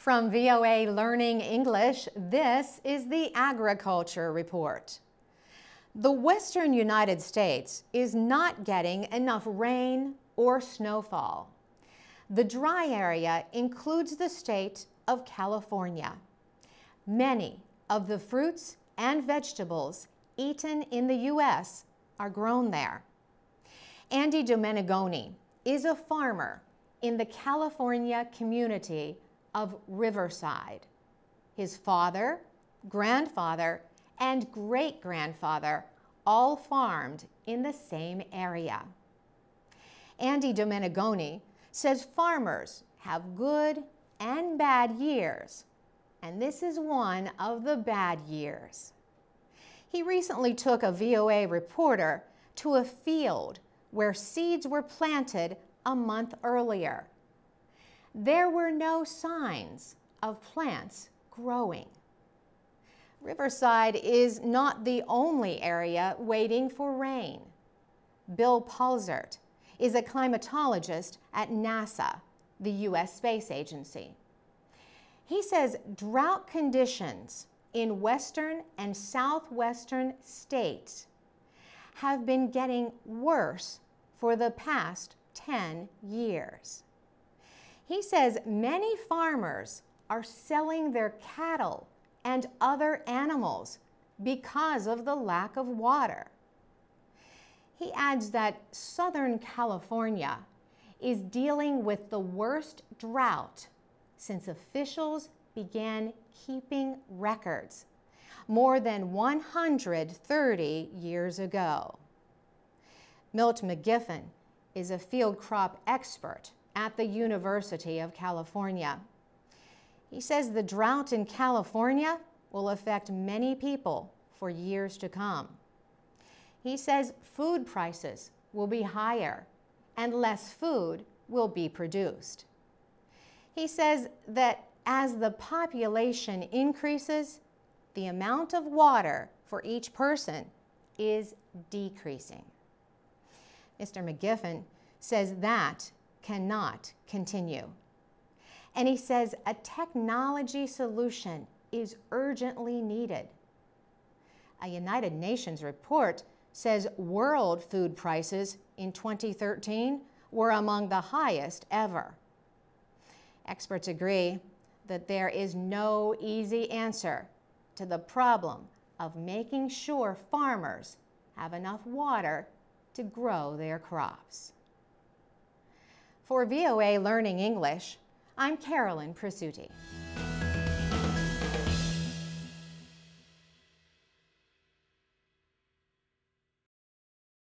From VOA Learning English, this is the Agriculture Report. The western United States is not getting enough rain or snowfall. The dry area includes the state of California. Many of the fruits and vegetables eaten in the U.S. are grown there. Andy Domenegoni is a farmer in the California community of Riverside. His father, grandfather, and great-grandfather all farmed in the same area. Andy Domenegoni says farmers have good and bad years, and this is one of the bad years. He recently took a VOA reporter to a field where seeds were planted a month earlier. There were no signs of plants growing. Riverside is not the only area waiting for rain. Bill Pulsert is a climatologist at NASA, the U.S. Space Agency. He says drought conditions in western and southwestern states have been getting worse for the past 10 years. He says many farmers are selling their cattle and other animals because of the lack of water. He adds that Southern California is dealing with the worst drought since officials began keeping records more than 130 years ago. Milt McGiffin is a field crop expert at the University of California. He says the drought in California will affect many people for years to come. He says food prices will be higher and less food will be produced. He says that as the population increases, the amount of water for each person is decreasing. Mr. McGiffin says that cannot continue. And he says a technology solution is urgently needed. A United Nations report says world food prices in 2013 were among the highest ever. Experts agree that there is no easy answer to the problem of making sure farmers have enough water to grow their crops. For VOA Learning English, I'm Carolyn Prasuti.